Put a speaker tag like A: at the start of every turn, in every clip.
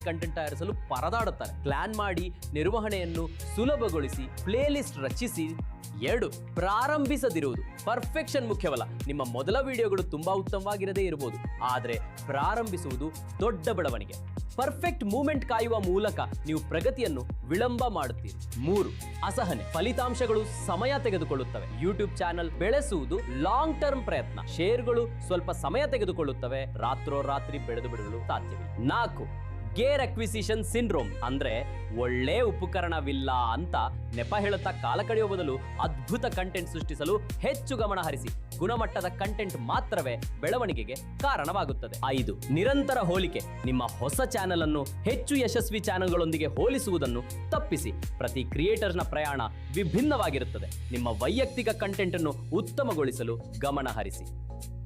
A: Content ತಯಾರಿಸಲು ಪರದಾಡುತ್ತಾರೆ. Plan ಮಾಡಿ ನಿರ್ವಹಣೆಯನ್ನು ಸುಲಭಗೊಳಿಸಿ ಪ್ಲೇಲಿಸ್ಟ್ ರಚಿಸಿ. 2. ಪ್ರಾರಂಭಿಸದಿರುವುದು. ಪರ್ಫೆಕ್ಷನ್ ಮುಖ್ಯವಲ್ಲ. ನಿಮ್ಮ ಮೊದಲ ವಿಡಿಯೋಗಳು ತುಂಬಾ ಉತ್ತಮವಾಗಿರದೇ ಇರಬಹುದು, ಆದರೆ ಪ್ರಾರಂಭಿಸುವುದು ದೊಡ್ಡ ಬೆಳವಣಿಗೆ. ಪರ್ಫೆಕ್ಟ್ ಮೂವ್ಮೆಂಟ್ ಕಾಯುವ ಮೂಲಕ ನೀವು ಪ್ರಗತಿಯನ್ನು ವಿಳಂಬ ಮಾಡುತ್ತೀರಿ. 3. ಅಸಹನೆ. ಫಲಿತಾಂಶಗಳು ಸಮಯ ತೆಗೆದುಕೊಳ್ಳುತ್ತವೆ. ಯೂಟ್ಯೂಬ್ ಚಾನೆಲ್ ಬೆಳೆಸುವುದು ಲಾಂಗ್ ಟರ್ಮ್ ಪ್ರಯತ್ನ. ಶೇರ್ಗಳು ಸ್ವಲ್ಪ ಸಮಯ ತೆಗೆದುಕೊಳ್ಳುತ್ತವೆ. ರಾತ್ರೋರಾತ್ರಿ ಬೆಳೆದು ಬಿಡಲು ಸಾಧ್ಯವಿಲ್ಲ. 4. Gear acquisition syndrome. ಅಂದ್ರೆ ಒಳ್ಳೆ ಉಪಕರಣವಿಲ್ಲ ಅಂತ ನೆಪ ಹೇಳುತ್ತಾ ಕಾಲ ಕಳೆಯುವ ಬದಲು ಅದ್ಭುತ ಕಂಟೆಂಟ್ ಸೃಷ್ಟಿಸಲು ಹೆಚ್ಚು ಗಮನ ಹರಿಸಿ. ಗುಣಮಟ್ಟದ ಕಂಟೆಂಟ್ ಮಾತ್ರವೇ ಬೆಳವಣಿಗೆಗೆ ಕಾರಣವಾಗುತ್ತದೆ. 5. ನಿರಂತರ ಹೋಲಿಕೆ. ನಿಮ್ಮ ಹೊಸ ಚಾನೆಲ್ ಅನ್ನು ಹೆಚ್ಚು ಯಶಸ್ವಿ ಚಾನೆಲ್ಗಳೊಂದಿಗೆ ಹೋಲಿಸುವುದನ್ನು ತಪ್ಪಿಸಿ. ಪ್ರತಿ ಕ್ರಿಯೇಟರ್ನ ಪ್ರಯಾಣ ವಿಭಿನ್ನವಾಗಿರುತ್ತದೆ. ನಿಮ್ಮ ವೈಯಕ್ತಿಕ ಕಂಟೆಂಟ್ ಅನ್ನು ಉತ್ತಮಗೊಳಿಸಲು ಗಮನ ಹರಿಸಿ.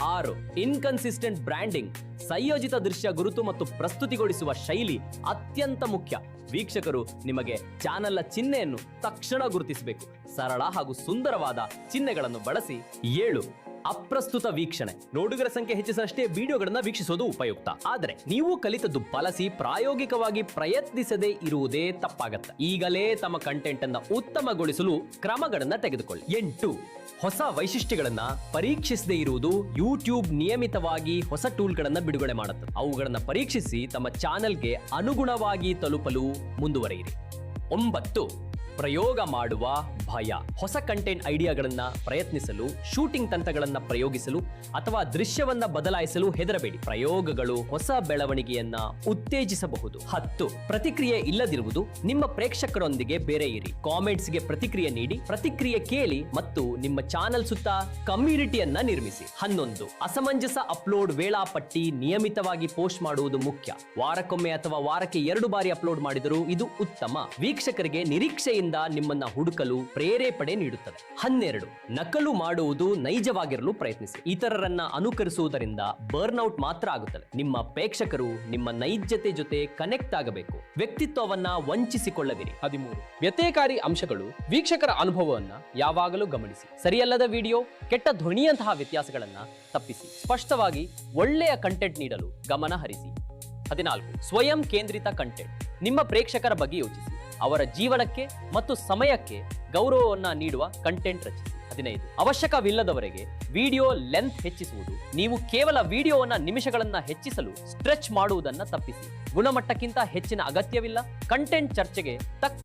A: 6. Inconsistent branding. ಸಂಯೋಜಿತ ದೃಶ್ಯ ಗುರುತು ಮತ್ತು ಪ್ರಸ್ತುತಿಗೊಳಿಸುವ ಶೈಲಿ ಅತ್ಯಂತ ಮುಖ್ಯ. ವೀಕ್ಷಕರು ನಿಮಗೆ ಚಾನೆಲ್ನ ಚಿಹ್ನೆಯನ್ನು ತಕ್ಷಣ ಗುರುತಿಸಬೇಕು. ಸರಳ ಹಾಗೂ ಸುಂದರವಾದ ಚಿಹ್ನೆಗಳನ್ನು ಬಳಸಿ. 7. ಅಪ್ರಸ್ತುತ ವೀಕ್ಷಣೆ. ನೋಡುಗರ ಸಂಖ್ಯೆ ಹೆಚ್ಚಿಸಷ್ಟೇ ವಿಡಿಯೋಗಳನ್ನ ವೀಕ್ಷಿಸೋದು ಉಪಯುಕ್ತ. ಆದರೆ ನೀವು ಕಲಿತದ್ದು ಬಳಸಿ ಪ್ರಾಯೋಗಿಕವಾಗಿ ಪ್ರಯತ್ನಿಸದೇ ಇರುವುದೇ ತಪ್ಪಾಗತ್ತೆ. ಈಗಲೇ ತಮ್ಮ ಕಂಟೆಂಟ್ ಅನ್ನ ಉತ್ತಮಗೊಳಿಸಲು ಕ್ರಮಗಳನ್ನ ತೆಗೆದುಕೊಳ್ಳಿ. 8. ಹೊಸ ವೈಶಿಷ್ಟ್ಯಗಳನ್ನ ಪರೀಕ್ಷಿಸದೇ ಇರುವುದು. ಯೂಟ್ಯೂಬ್ ನಿಯಮಿತವಾಗಿ ಹೊಸ ಟೂಲ್ಗಳನ್ನ ಬಿಡುಗಡೆ ಮಾಡುತ್ತದೆ. ಅವುಗಳನ್ನ ಪರೀಕ್ಷಿಸಿ ತಮ್ಮ ಚಾನೆಲ್ಗೆ ಅನುಗುಣವಾಗಿ ತಲುಪಲು ಮುಂದುವರಿಯಿರಿ. 9. ಪ್ರಯೋಗ ಮಾಡುವ ಭಯ. ಹೊಸ ಕಂಟೆಂಟ್ ಐಡಿಯಾಗಳನ್ನ ಪ್ರಯತ್ನಿಸಲು, ಶೂಟಿಂಗ್ ತಂತ್ರಗಳನ್ನ ಪ್ರಯೋಗಿಸಲು ಅಥವಾ ದೃಶ್ಯವನ್ನ ಬದಲಾಯಿಸಲು ಹೆದರಬೇಡಿ. ಪ್ರಯೋಗಗಳು ಹೊಸ ಬೆಳವಣಿಗೆಯನ್ನ ಉತ್ತೇಜಿಸಬಹುದು. 10. ಪ್ರತಿಕ್ರಿಯೆ ಇಲ್ಲದಿರುವುದು. ನಿಮ್ಮ ಪ್ರೇಕ್ಷಕರೊಂದಿಗೆ ಬೆರೆಯಿರಿ. ಕಾಮೆಂಟ್ಸ್ಗೆ ಪ್ರತಿಕ್ರಿಯೆ ನೀಡಿ, ಪ್ರತಿಕ್ರಿಯೆ ಕೇಳಿ ಮತ್ತು ನಿಮ್ಮ ಚಾನೆಲ್ ಸುತ್ತ ಕಮ್ಯುನಿಟಿಯನ್ನ ನಿರ್ಮಿಸಿ. 11. ಅಸಮಂಜಸ ಅಪ್ಲೋಡ್ ವೇಳಾಪಟ್ಟಿ. ನಿಯಮಿತವಾಗಿ ಪೋಸ್ಟ್ ಮಾಡುವುದು ಮುಖ್ಯ. ವಾರಕ್ಕೊಮ್ಮೆ ಅಥವಾ ವಾರಕ್ಕೆ 2 ಬಾರಿ ಅಪ್ಲೋಡ್ ಮಾಡಿದರೂ ಇದು ಉತ್ತಮ. ವೀಕ್ಷಕರಿಗೆ ನಿರೀಕ್ಷೆಯಿಂದ ನಿಮ್ಮನ್ನ ಹುಡುಕಲು ಪ್ರೇರೇಪಣೆ ನೀಡುತ್ತದೆ. 12. ನಕಲು ಮಾಡುವುದು. ನೈಜವಾಗಿರಲು ಪ್ರಯತ್ನಿಸಿ. ಇತರರನ್ನ ಅನುಕರಿಸುವುದರಿಂದ ಬರ್ನ್ಔಟ್ ಮಾತ್ರ ಆಗುತ್ತದೆ. ನಿಮ್ಮ ಪ್ರೇಕ್ಷಕರು ನಿಮ್ಮ ನೈಜತೆ ಜೊತೆ ಕನೆಕ್ಟ್ ಆಗಬೇಕು. ವ್ಯಕ್ತಿತ್ವವನ್ನ ವಂಚಿಸಿಕೊಳ್ಳದಿರಿ. 13. ವ್ಯತ್ಯಯಕಾರಿ ಅಂಶಗಳು. ವೀಕ್ಷಕರ ಅನುಭವವನ್ನ ಯಾವಾಗಲೂ ಗಮನಿಸಿ. ಸರಿಯಲ್ಲದ ವಿಡಿಯೋ, ಕೆಟ್ಟ ಧ್ವನಿಯಂತಹ ವ್ಯತ್ಯಾಸಗಳನ್ನ ತಪ್ಪಿಸಿ. ಸ್ಪಷ್ಟವಾಗಿ ಒಳ್ಳೆಯ ಕಂಟೆಂಟ್ ನೀಡಲು ಗಮನ ಹರಿಸಿ. 14. ಸ್ವಯಂ ಕೇಂದ್ರಿತ ಕಂಟೆಂಟ್. ನಿಮ್ಮ ಪ್ರೇಕ್ಷಕರ ಬಗ್ಗೆ ಯೋಚಿಸಿ. ಅವರ ಜೀವನಕ್ಕೆ ಮತ್ತು ಸಮಯಕ್ಕೆ ಗೌರವವನ್ನ ನೀಡುವ ಕಂಟೆಂಟ್ ರಚಿಸಿ. 15. ಅವಶ್ಯಕವಿಲ್ಲದವರೆಗೆ ವಿಡಿಯೋ ಲೆಂತ್ ಹೆಚ್ಚಿಸುವುದು. ನೀವು ಕೇವಲ ವಿಡಿಯೋವನ್ನ ನಿಮಿಷಗಳನ್ನ ಹೆಚ್ಚಿಸಲು ಸ್ಟ್ರೆಚ್ ಮಾಡುವುದನ್ನ ತಪ್ಪಿಸಿ. ಗುಣಮಟ್ಟಕ್ಕಿಂತ ಹೆಚ್ಚಿನ ಅಗತ್ಯವಿಲ್ಲ. ಕಂಟೆಂಟ್ ಚರ್ಚೆಗೆ ತಕ್ಕ